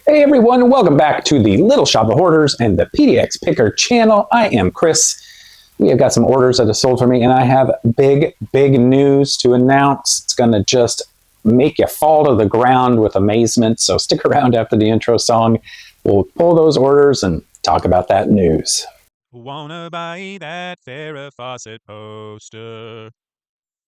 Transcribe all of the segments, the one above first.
Hey everyone, welcome back to the Little Shop of Hoarders and the PDX Picker channel. I am Chris. We have got some orders that have sold for me, and I have big news to announce. It's going to just make you fall to the ground with amazement, so stick around after the intro song. We'll pull those orders and talk about that news. Wanna buy that Farrah Fawcett poster?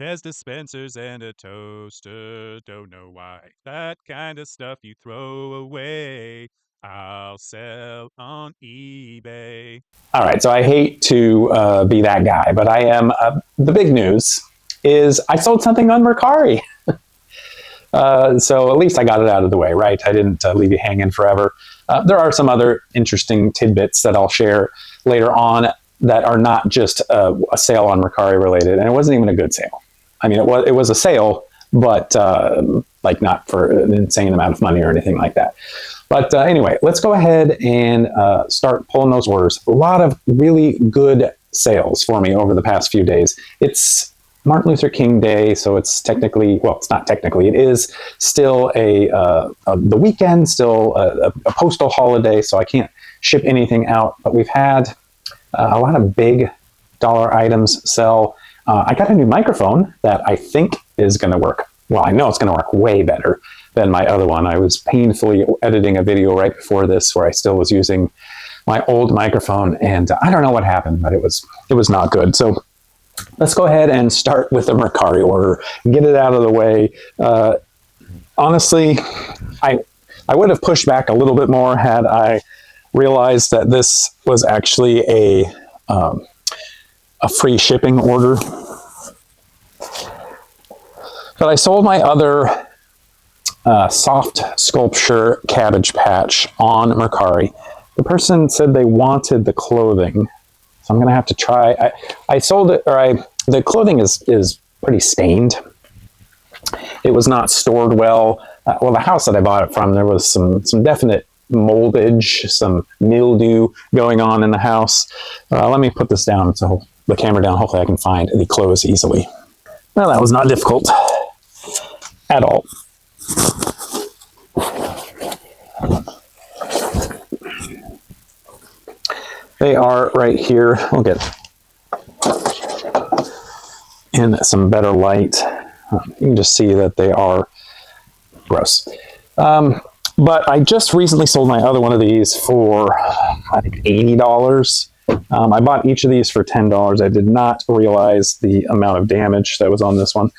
Pez dispensers and a toaster. Don't know why. That kind of stuff you throw away. I'll sell on eBay. All right, so I hate to be that guy, but I am. The big news is I sold something on Mercari. So at least I got it out of the way, right? I didn't leave you hanging forever. There are some other interesting tidbits that I'll share later on that are not just a sale on Mercari related, and it wasn't even a good sale. I mean, it was a sale, but like not for an insane amount of money or anything like that. But anyway, let's go ahead and start pulling those orders. A lot of really good sales for me over the past few days. It's Martin Luther King Day, so it's technically, well, it's not technically, it is still the weekend, still a postal holiday, so I can't ship anything out, but we've had a lot of big dollar items sell. I got a new microphone that I think is going to work. Well, I know it's going to work way better than my other one. I was painfully editing a video right before this where I still was using my old microphone, and I don't know what happened, but it was not good. So let's go ahead and start with the Mercari order and get it out of the way. Honestly, I would have pushed back a little bit more had I realized that this was actually a free shipping order. But I sold my other soft sculpture cabbage patch on Mercari. The person said they wanted the clothing, so I'm going to have to try. I sold it, the clothing is pretty stained. It was not stored well. Well, the house that I bought it from, there was some definite moldage, some mildew going on in the house. Let me put this down, so the camera down. Hopefully I can find the clothes easily. Well, that was not difficult at all. They are right here. We'll get in some better light. You can just see that they are gross. But I just recently sold my other one of these for, I think, $80. I bought each of these for $10. I did not realize the amount of damage that was on this one.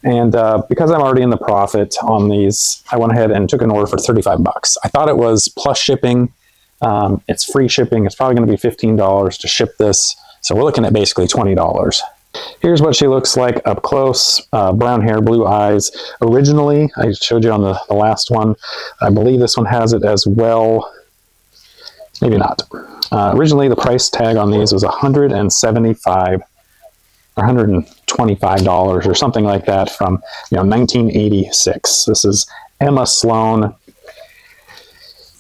And because I'm already in the profit on these, I went ahead and took an order for $35. I thought it was plus shipping. It's free shipping. It's probably going to be $15 to ship this. So we're looking at basically $20. Here's what she looks like up close. Brown hair, blue eyes. Originally, I showed you on the last one. I believe this one has it as well. Maybe not. Originally, the price tag on these was $175 or $125 or something like that from 1986. This is Emma Sloan.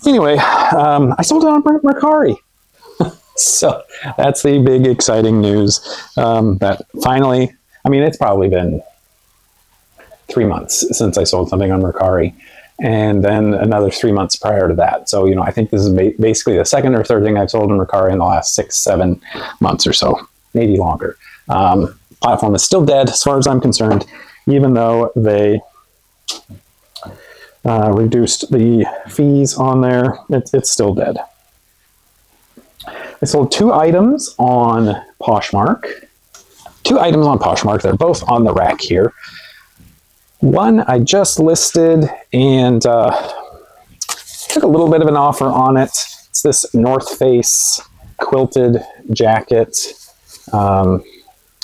Anyway, I sold it on Mercari. So that's the big exciting news that finally, I mean, it's probably been 3 months since I sold something on Mercari, and then another 3 months prior to that. So, I think this is basically the second or third thing I've sold on Mercari in the last 6-7 months or so, maybe longer. Platform is still dead as far as I'm concerned, even though they reduced the fees on there. It's still dead. I sold 2 items on Poshmark. 2 items on Poshmark. They're both on the rack here. One I just listed and took a little bit of an offer on it. It's this North Face quilted jacket,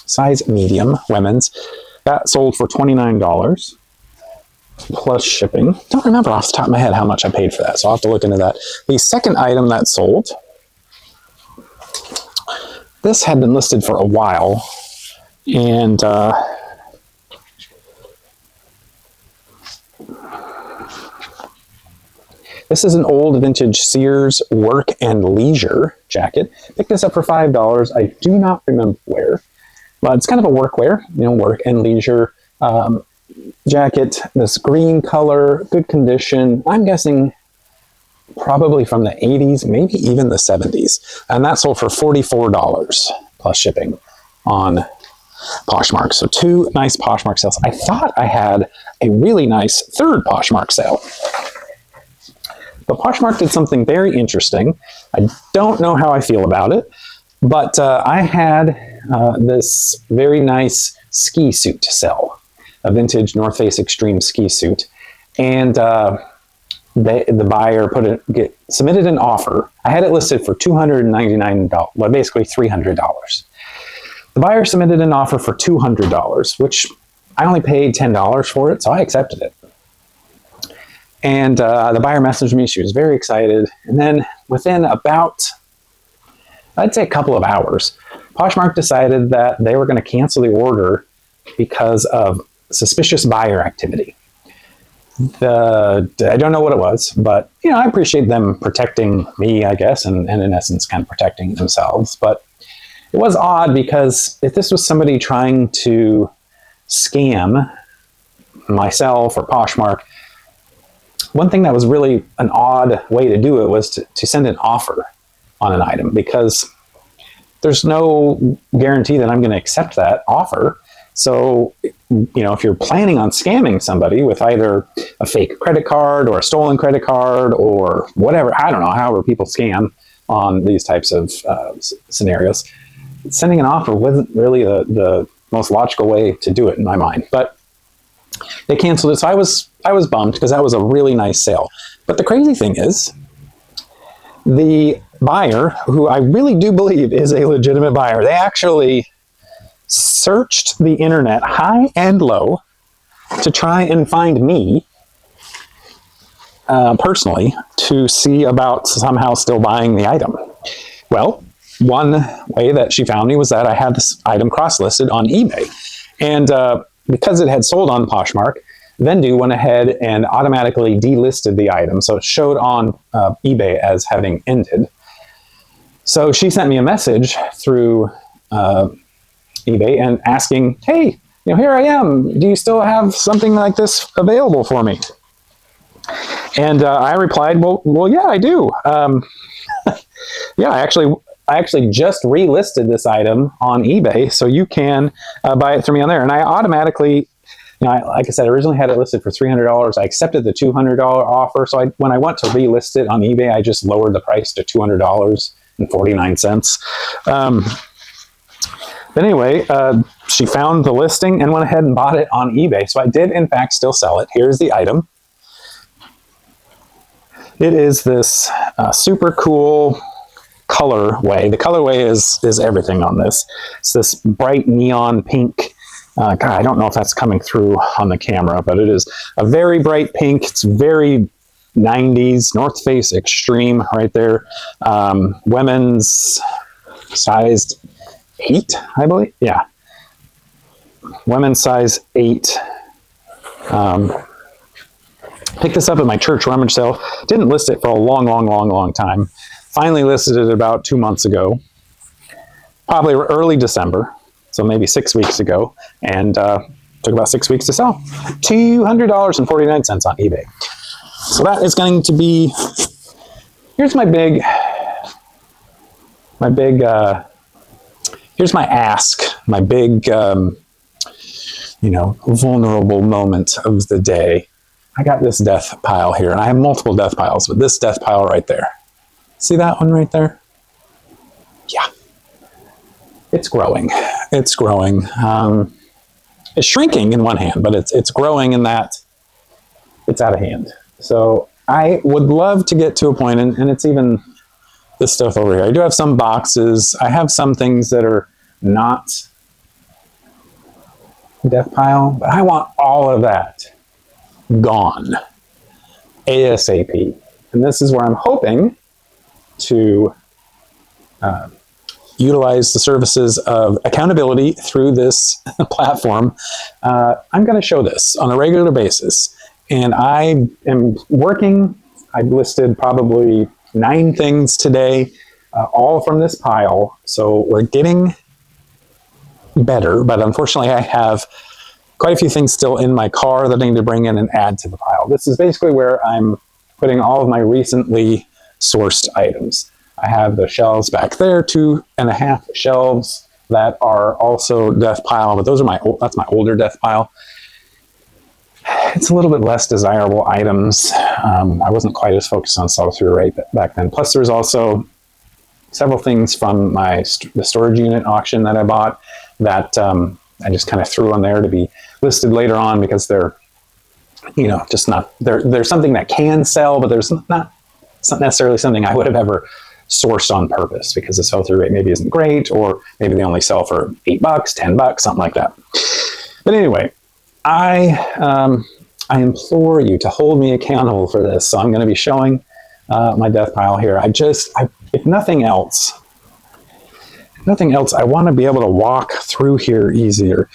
size medium, women's. That sold for $29 plus shipping. Don't remember off the top of my head how much I paid for that, so I'll have to look into that. The second item that sold, this had been listed for a while, and this is an old vintage Sears work and leisure jacket. Picked this up for $5. I do not remember where, but it's kind of a workwear, work and leisure jacket. This green color, good condition. I'm guessing probably from the 80s, maybe even the 70s. And that sold for $44 plus shipping on Poshmark. So 2 nice Poshmark sales. I thought I had a really nice third Poshmark sale. But Poshmark did something very interesting. I don't know how I feel about it, but I had this very nice ski suit to sell, a vintage North Face Extreme ski suit. And the buyer submitted an offer. I had it listed for $299, well, basically $300. The buyer submitted an offer for $200, which I only paid $10 for it, so I accepted it. And the buyer messaged me. She was very excited. And then within about, I'd say a couple of hours, Poshmark decided that they were going to cancel the order because of suspicious buyer activity. I don't know what it was, but I appreciate them protecting me, I guess, and in essence kind of protecting themselves. But it was odd because if this was somebody trying to scam myself or Poshmark, one thing that was really an odd way to do it was to send an offer on an item, because there's no guarantee that I'm going to accept that offer. So, if you're planning on scamming somebody with either a fake credit card or a stolen credit card or whatever, I don't know, however people scam on these types of scenarios, sending an offer wasn't really the most logical way to do it in my mind. But they canceled it, so I was bummed because that was a really nice sale. But the crazy thing is, the buyer, who I really do believe is a legitimate buyer, they actually searched the internet high and low to try and find me personally to see about somehow still buying the item. Well, one way that she found me was that I had this item cross-listed on eBay. And because it had sold on Poshmark, Vendu went ahead and automatically delisted the item. So it showed on eBay as having ended. So she sent me a message through eBay and asking, hey, here I am. Do you still have something like this available for me? And I replied, well, yeah, I do. Yeah, I actually just relisted this item on eBay, so you can buy it through me on there. And I automatically, like I said, I originally had it listed for $300. I accepted the $200 offer. So when I went to relist it on eBay, I just lowered the price to $200.49. But anyway, she found the listing and went ahead and bought it on eBay. So I did, in fact, still sell it. Here's the item. It is this super cool colorway. The colorway is everything on this. It's this bright neon pink. God, I don't know if that's coming through on the camera, but it is a very bright pink. It's very 90s North Face Extreme right there. Women's sized 8, I believe. Yeah. Women's size 8. Picked this up at my church rummage sale. Didn't list it for a long time. Finally listed it about 2 months ago. Probably early December. So maybe 6 weeks ago. And took about 6 weeks to sell. $200.49 on eBay. So that is going to be... Here's my big... Here's my ask, my big, vulnerable moment of the day. I got this death pile here, and I have multiple death piles, but this death pile right there. See that one right there? Yeah. It's growing. It's growing. It's shrinking in one hand, but it's growing in that it's out of hand. So I would love to get to a point, and it's even... this stuff over here. I do have some boxes. I have some things that are not death pile, but I want all of that gone ASAP. And this is where I'm hoping to utilize the services of accountability through this platform. I'm going to show this on a regular basis. And I am working. I've listed probably 9 things today, all from this pile. So we're getting better, but unfortunately I have quite a few things still in my car that I need to bring in and add to the pile. This is basically where I'm putting all of my recently sourced items. I have the shelves back there, 2.5 shelves that are also death pile, but those are that's my older death pile. It's a little bit less desirable items. I wasn't quite as focused on sell-through rate back then. Plus, there's also several things from the storage unit auction that I bought that I just kind of threw on there to be listed later on because they're, just not, there's something that can sell, but it's not necessarily something I would have ever sourced on purpose because the sell-through rate maybe isn't great, or maybe they only sell for $8, $10, something like that. But anyway, I implore you to hold me accountable for this. So I'm going to be showing my death pile here. If nothing else, I want to be able to walk through here easier.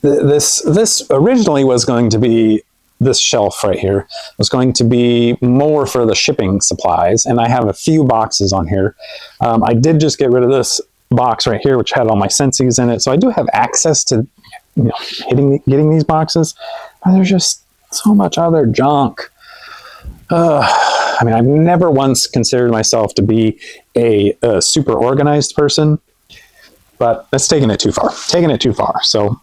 This originally was going to be, this shelf right here was going to be more for the shipping supplies, and I have a few boxes on here. I did just get rid of this box right here, which had all my Sensi's in it, so I do have access to getting these boxes. But there's just so much other junk. I mean, I've never once considered myself to be a super organized person, but that's taking it too far. So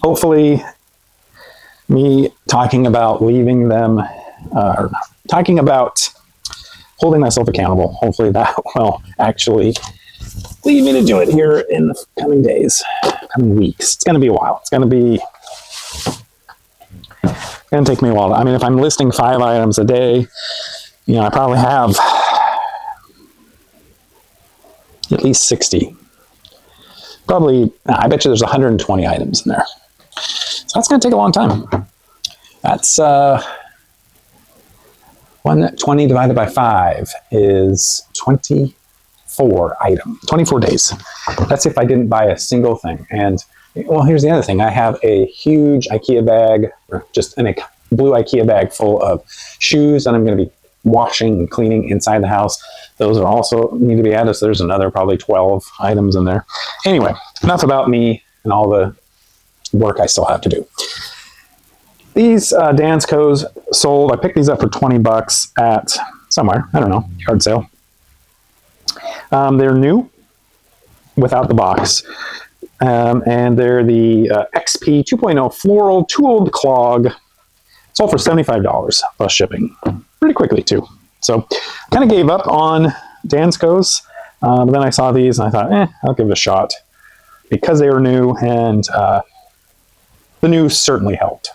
hopefully me talking about leaving them, or talking about holding myself accountable, hopefully that will actually lead me to do it here in the coming days, coming weeks. It's going to be a while. It's going to take me a while. I mean, if I'm listing 5 items a day, I probably have at least 60. Probably, I bet you there's 120 items in there. So that's going to take a long time. That's 120 divided by 5 is 24 days. That's if I didn't buy a single thing. And well, here's the other thing. I have a huge IKEA bag, or just a blue IKEA bag full of shoes that I'm going to be washing and cleaning inside the house. Those are also need to be added. So there's another probably 12 items in there. Anyway, enough about me and all the work I still have to do. These Danskos sold. I picked these up for $20 at somewhere. I don't know, yard sale. They're new without the box. And they're the XP 2.0 Floral Too Old Clog. Sold for $75 plus shipping. Pretty quickly, too. So kind of gave up on Danskos. But then I saw these and I thought, I'll give it a shot. Because they were new, and the new certainly helped.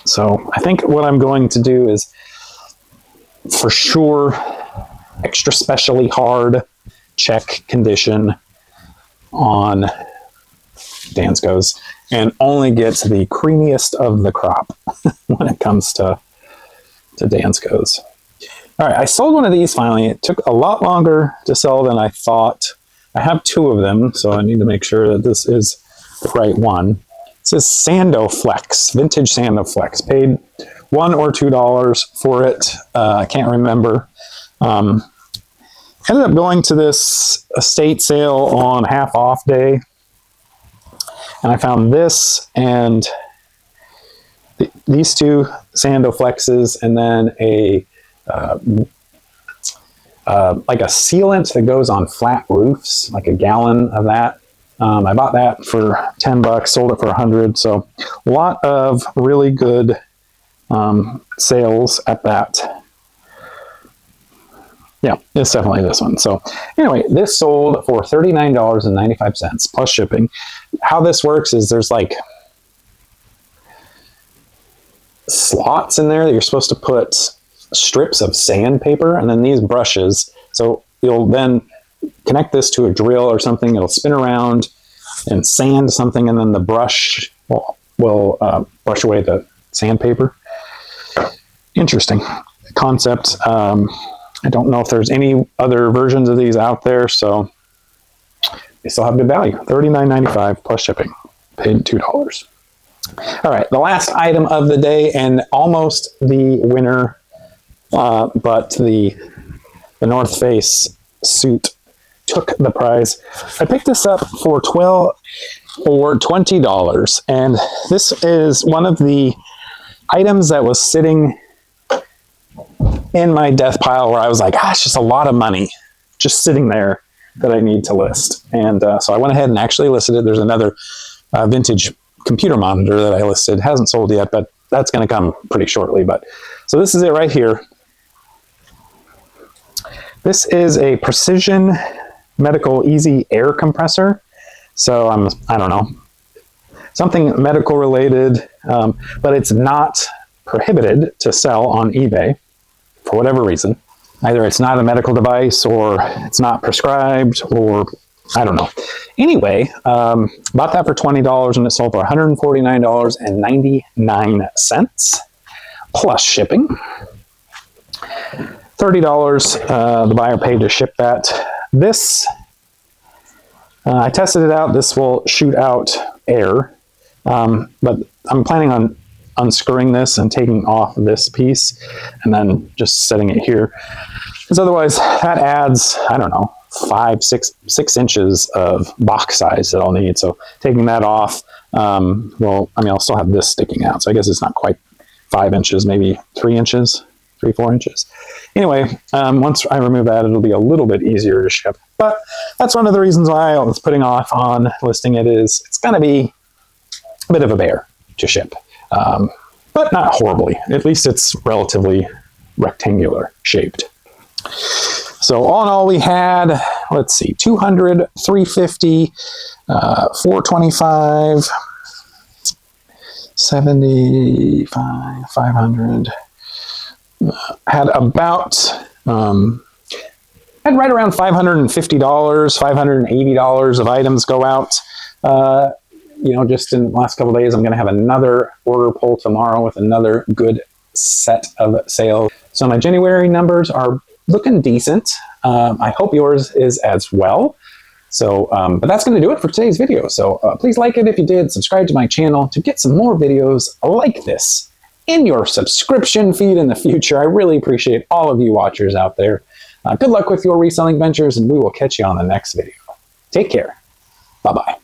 So I think what I'm going to do is, for sure, extra specially hard check condition on Danskos, and only get the creamiest of the crop when it comes to Danskos. All right, I sold one of these finally. It took a lot longer to sell than I thought. I have 2 of them, so I need to make sure that this is the right one. It says Sandoflex, vintage Sandoflex. Paid $1 or $2 for it. I can't remember. Ended up going to this estate sale on half off day, and I found this and these 2 Sandoflexes, and then a like a sealant that goes on flat roofs, like a gallon of that. I bought that for $10, sold it for $100. So a lot of really good sales at that. Yeah, it's definitely this one. So anyway, this sold for $39.95 plus shipping. How this works is there's like slots in there that you're supposed to put strips of sandpaper, and then these brushes. So you'll then connect this to a drill or something. It'll spin around and sand something, and then the brush will brush away the sandpaper. Interesting concept. I don't know if there's any other versions of these out there, so they still have good value. $39.95 plus shipping. Paid $2. All right, the last item of the day, and almost the winner, but the North Face suit took the prize. I picked this up for $20, and this is one of the items that was sitting in my death pile where I was like, it's just a lot of money just sitting there that I need to list. And so I went ahead and actually listed it. There's another vintage computer monitor that I listed. It hasn't sold yet, but that's going to come pretty shortly. But so this is it right here. This is a Precision Medical Easy Air Compressor. So I don't know, something medical related, but it's not prohibited to sell on eBay for whatever reason. Either it's not a medical device, or it's not prescribed, or I don't know. Anyway, bought that for $20 and it sold for $149.99 plus shipping. $30 the buyer paid to ship that. This, I tested it out. This will shoot out air, but I'm planning on unscrewing this and taking off this piece and then just setting it here, because otherwise that adds, I don't know, 6 inches of box size that I'll need. So taking that off, well, I mean, I'll still have this sticking out, so I guess it's not quite 5 inches, maybe 3 inches, 3-4 inches. Anyway, once I remove that, it'll be a little bit easier to ship. But that's one of the reasons why I was putting off on listing it, is it's going to be a bit of a bear to ship. But not horribly. At least it's relatively rectangular shaped. So all in all, we had, let's see, 200, 350, 425, 75, 500. Had about, had right around $550, $580 of items go out. You know, just in the last couple of days, I'm going to have another order pull tomorrow with another good set of sales. So my January numbers are looking decent. I hope yours is as well. So, but that's going to do it for today's video. So please like it if you did. Subscribe to my channel to get some more videos like this in your subscription feed in the future. I really appreciate all of you watchers out there. Good luck with your reselling ventures, and we will catch you on the next video. Take care. Bye-bye.